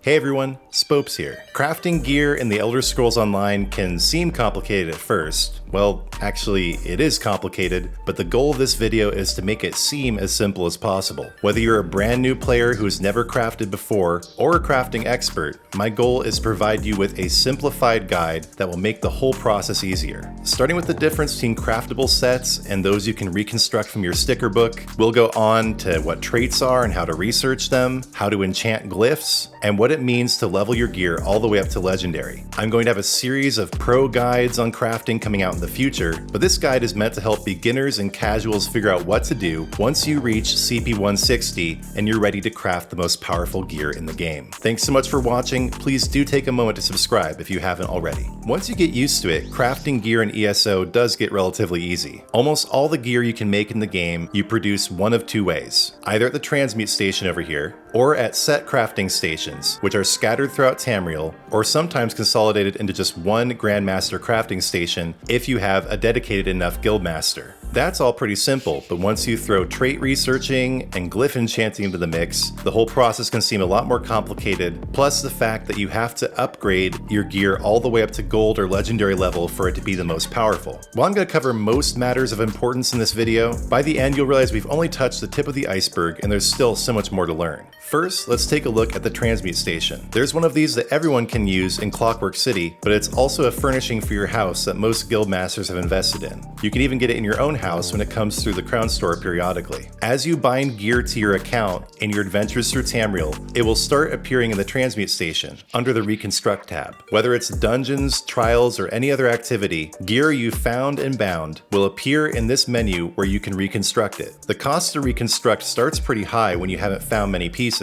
Hey everyone, Spopes here. Crafting gear in the Elder Scrolls Online can seem complicated at first. Well, actually, it is complicated, but the goal of this video is to make it seem as simple as possible. Whether you're a brand new player who's never crafted before, or a crafting expert, my goal is to provide you with a simplified guide that will make the whole process easier. Starting with the difference between craftable sets and those you can reconstruct from your sticker book, we'll go on to what traits are and how to research them, how to enchant glyphs, and what it means to level your gear all the way up to legendary. I'm going to have a series of pro guides on crafting coming out in the future, but this guide is meant to help beginners and casuals figure out what to do once you reach CP 160 and you're ready to craft the most powerful gear in the game. Thanks so much for watching. Please do take a moment to subscribe if you haven't already. Once you get used to it, crafting gear in ESO does get relatively easy. Almost all the gear you can make in the game, you produce one of two ways. Either at the Transmute Station over here, or at set crafting stations, which are scattered throughout Tamriel, or sometimes consolidated into just one Grandmaster Crafting Station if you have a dedicated enough guildmaster. That's all pretty simple, but once you throw trait researching and glyph enchanting into the mix, the whole process can seem a lot more complicated, plus the fact that you have to upgrade your gear all the way up to gold or legendary level for it to be the most powerful. While I'm going to cover most matters of importance in this video, by the end you'll realize we've only touched the tip of the iceberg and there's still so much more to learn. First, let's take a look at the Transmute Station. There's one of these that everyone can use in Clockwork City, but it's also a furnishing for your house that most guildmasters have invested in. You can even get it in your own house when it comes through the crown store periodically. As you bind gear to your account in your adventures through Tamriel, it will start appearing in the Transmute Station under the Reconstruct tab. Whether it's dungeons, trials, or any other activity, gear you found and bound will appear in this menu where you can reconstruct it. The cost to reconstruct starts pretty high when you haven't found many pieces,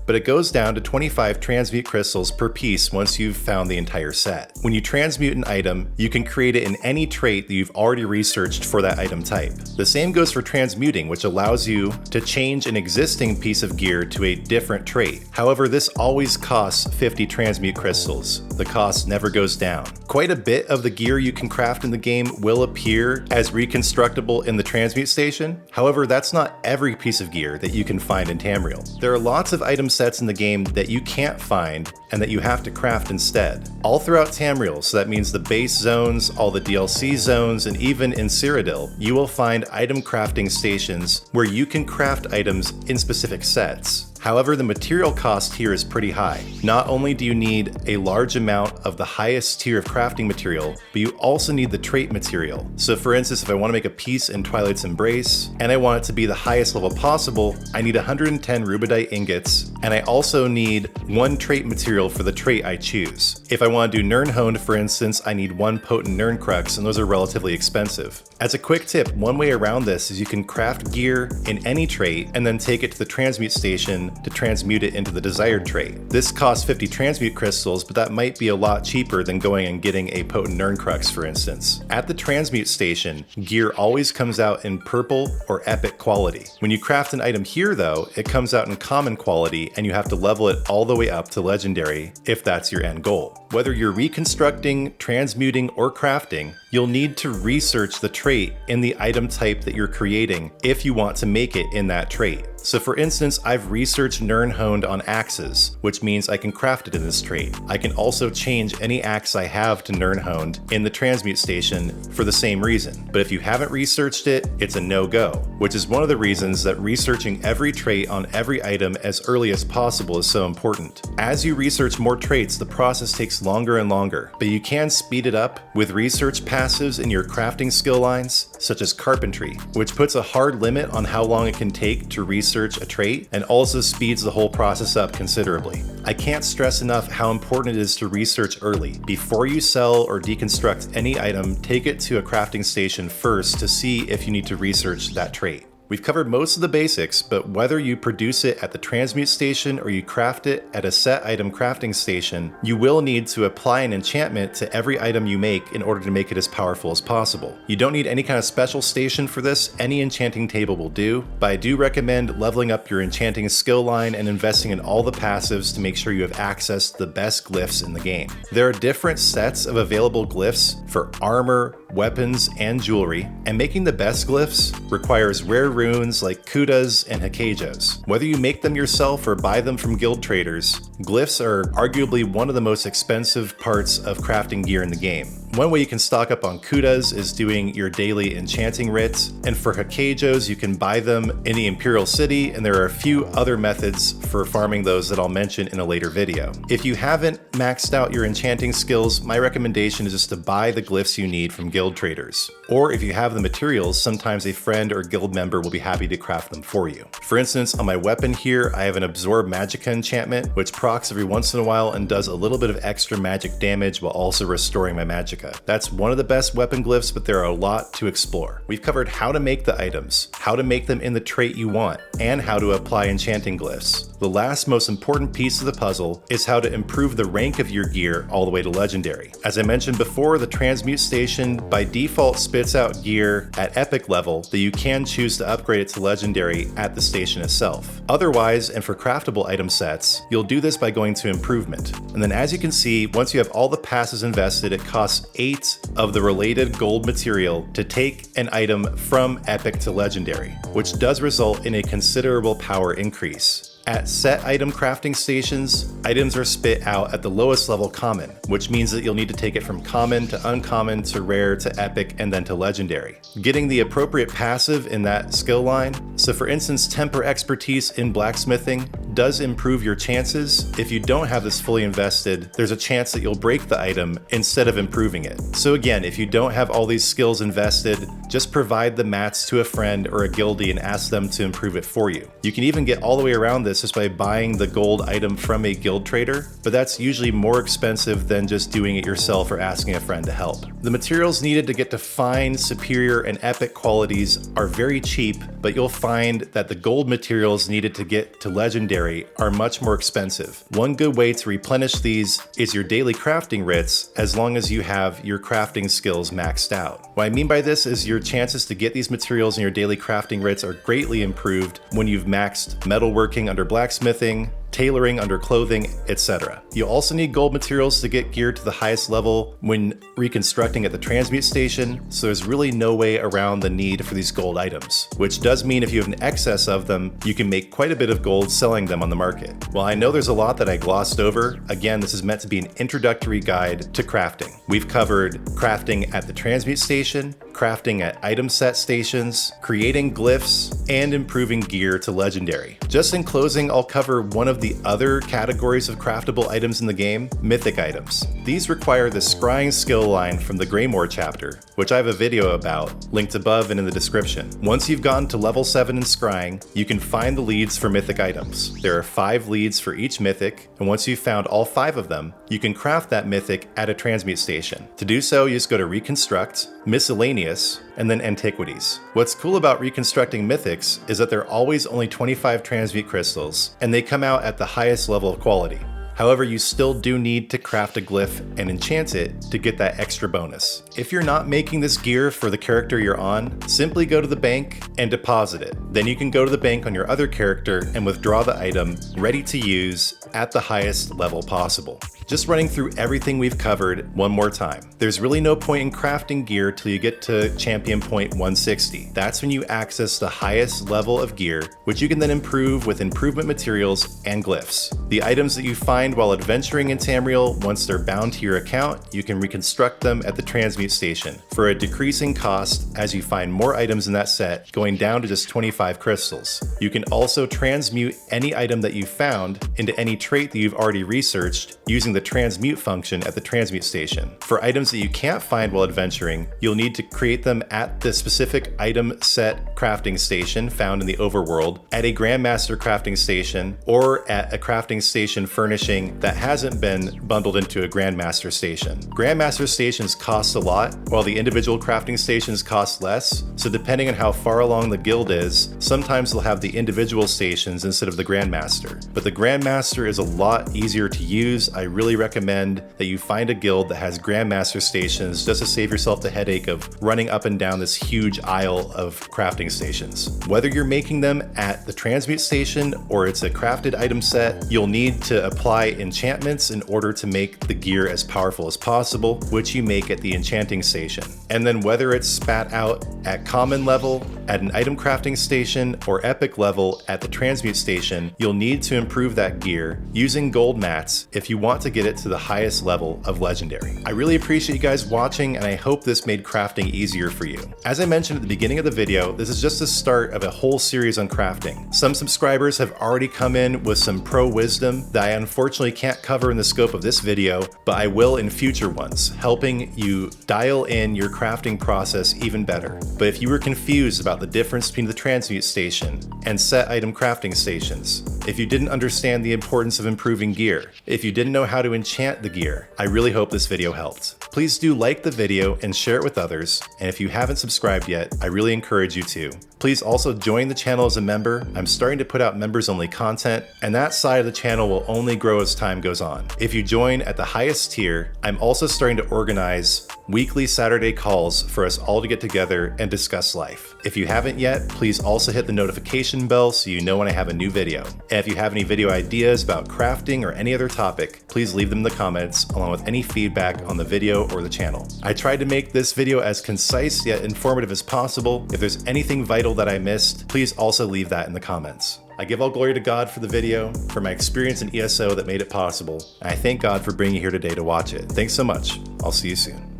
but it goes down to 25 Transmute Crystals per piece once you've found the entire set. When you transmute an item, you can create it in any trait that you've already researched for that item type. The same goes for Transmuting, which allows you to change an existing piece of gear to a different trait. However, this always costs 50 Transmute Crystals. The cost never goes down. Quite a bit of the gear you can craft in the game will appear as reconstructable in the Transmute Station. However, that's not every piece of gear that you can find in Tamriel. There are lots of item sets in the game that you can't find and that you have to craft instead. All throughout Tamriel, so that means the base zones, all the DLC zones, and even in Cyrodiil, you will find item crafting stations where you can craft items in specific sets. However, the material cost here is pretty high. Not only do you need a large amount of the highest tier of crafting material, but you also need the trait material. So for instance, if I want to make a piece in Twilight's Embrace, and I want it to be the highest level possible, I need 110 rubidite ingots, and I also need one trait material for the trait I choose. If I want to do Nirnhoned, for instance, I need one potent Nirn crux, and those are relatively expensive. As a quick tip, one way around this is you can craft gear in any trait, and then take it to the Transmute Station to transmute it into the desired trait. This costs 50 Transmute Crystals, but that might be a lot cheaper than going and getting a potent Nirn crux, for instance. At the Transmute Station, gear always comes out in purple or epic quality. When you craft an item here though, it comes out in common quality and you have to level it all the way up to legendary if that's your end goal. Whether you're reconstructing, transmuting, or crafting, you'll need to research the trait in the item type that you're creating if you want to make it in that trait. So for instance, I've researched Nirnhoned on axes, which means I can craft it in this trait. I can also change any axe I have to Nirnhoned in the Transmute Station for the same reason. But if you haven't researched it, it's a no-go, which is one of the reasons that researching every trait on every item as early as possible is so important. As you research more traits, the process takes longer and longer, but you can speed it up with research passives in your crafting skill lines, such as carpentry, which puts a hard limit on how long it can take to research a trait and also speeds the whole process up considerably. I can't stress enough how important it is to research early. Before you sell or deconstruct any item, take it to a crafting station first to see if you need to research that trait. We've covered most of the basics, but whether you produce it at the Transmute Station or you craft it at a set item crafting station, you will need to apply an enchantment to every item you make in order to make it as powerful as possible. You don't need any kind of special station for this, any enchanting table will do, but I do recommend leveling up your enchanting skill line and investing in all the passives to make sure you have access to the best glyphs in the game. There are different sets of available glyphs for armor, weapons, and jewelry, and making the best glyphs requires rare runes like kudas and hakejos. Whether you make them yourself or buy them from guild traders, glyphs are arguably one of the most expensive parts of crafting gear in the game. One way you can stock up on kudas is doing your daily enchanting writs, and for hakejos you can buy them in the Imperial City, and there are a few other methods for farming those that I'll mention in a later video. If you haven't maxed out your enchanting skills, my recommendation is just to buy the glyphs you need from guild traders. Or if you have the materials, sometimes a friend or guild member will be happy to craft them for you. For instance, on my weapon here, I have an Absorb Magicka enchantment, which procs every once in a while and does a little bit of extra magic damage while also restoring my Magicka. That's one of the best weapon glyphs, but there are a lot to explore. We've covered how to make the items, how to make them in the trait you want, and how to apply enchanting glyphs. The last most important piece of the puzzle is how to improve the rank of your gear all the way to legendary. As I mentioned before, the Transmute Station by default spits out gear at epic level that you can choose to upgrade it to legendary at the station itself. Otherwise, and for craftable item sets, you'll do this by going to improvement. And then as you can see, once you have all the passes invested, it costs 8 of the related gold material to take an item from epic to legendary, which does result in a considerable power increase. At set item crafting stations, items are spit out at the lowest level common, which means that you'll need to take it from common to uncommon to rare to epic and then to legendary. Getting the appropriate passive in that skill line, so for instance temper expertise in blacksmithing does improve your chances. If you don't have this fully invested, there's a chance that you'll break the item instead of improving it. So again, if you don't have all these skills invested, just provide the mats to a friend or a guildie and ask them to improve it for you. You can even get all the way around this just by buying the gold item from a guild trader, but that's usually more expensive than just doing it yourself or asking a friend to help. The materials needed to get to fine, superior, and epic qualities are very cheap, but you'll find that the gold materials needed to get to legendary are much more expensive. One good way to replenish these is your daily crafting writs, as long as you have your crafting skills maxed out. What I mean by this is your chances to get these materials in your daily crafting writs are greatly improved when you've maxed metalworking under blacksmithing, tailoring under clothing, etc. You also need gold materials to get gear to the highest level when reconstructing at the Transmute Station, so there's really no way around the need for these gold items, which does mean if you have an excess of them, you can make quite a bit of gold selling them on the market. While I know there's a lot that I glossed over, again, this is meant to be an introductory guide to crafting. We've covered crafting at the Transmute Station, crafting at item set stations, creating glyphs, and improving gear to legendary. Just in closing, I'll cover one of the other categories of craftable items in the game, mythic items. These require the scrying skill line from the Greymoor chapter, which I have a video about, linked above and in the description. Once you've gotten to level 7 in scrying, you can find the leads for mythic items. There are 5 leads for each mythic, and once you've found all 5 of them, you can craft that mythic at a Transmute Station. To do so, you just go to Reconstruct, Miscellaneous, and then Antiquities. What's cool about reconstructing mythics is that they're always only 25 Transmute Crystals, and they come out at the highest level of quality. However, you still do need to craft a glyph and enchant it to get that extra bonus. If you're not making this gear for the character you're on, simply go to the bank and deposit it. Then you can go to the bank on your other character and withdraw the item ready to use at the highest level possible. Just running through everything we've covered one more time. There's really no point in crafting gear till you get to champion point 160. That's when you access the highest level of gear, which you can then improve with improvement materials and glyphs. The items that you find while adventuring in Tamriel, once they're bound to your account, you can reconstruct them at the Transmute Station for a decreasing cost as you find more items in that set, going down to just 25 crystals. You can also transmute any item that you found into any trait that you've already researched using the transmute function at the Transmute Station. For items that you can't find while adventuring, you'll need to create them at the specific item set crafting station found in the overworld, at a Grandmaster Crafting Station, or at a crafting station furnishing that hasn't been bundled into a Grandmaster Station. Grandmaster Stations cost a lot, while the individual crafting stations cost less, so depending on how far along the guild is, sometimes they'll have the individual stations instead of the Grandmaster. But the Grandmaster is a lot easier to use. I really recommend that you find a guild that has Grandmaster Stations just to save yourself the headache of running up and down this huge aisle of crafting stations. Whether you're making them at the Transmute Station or it's a crafted item set, you'll need to apply buy enchantments in order to make the gear as powerful as possible, which you make at the Enchanting Station. And then whether it's spat out at common level, at an item crafting station, or epic level at the Transmute Station, you'll need to improve that gear using gold mats if you want to get it to the highest level of legendary. I really appreciate you guys watching, and I hope this made crafting easier for you. As I mentioned at the beginning of the video, this is just the start of a whole series on crafting. Some subscribers have already come in with some pro wisdom that I unfortunately can't cover in the scope of this video, but I will in future ones, helping you dial in your crafting process even better. But if you were confused about the difference between the Transmute Station and set item crafting stations, if you didn't understand the importance of improving gear, if you didn't know how to enchant the gear, I really hope this video helped. Please do like the video and share it with others, and if you haven't subscribed yet, I really encourage you to. Please also join the channel as a member. I'm starting to put out members-only content, and that side of the channel will only grow as time goes on. If you join at the highest tier, I'm also starting to organize weekly Saturday calls for us all to get together and discuss life. If you haven't yet, please also hit the notification bell so you know when I have a new video. And if you have any video ideas about crafting or any other topic, please leave them in the comments along with any feedback on the video or the channel. I tried to make this video as concise yet informative as possible. If there's anything vital that I missed, please also leave that in the comments. I give all glory to God for the video, for my experience in ESO that made it possible, and I thank God for bringing you here today to watch it. Thanks so much. I'll see you soon.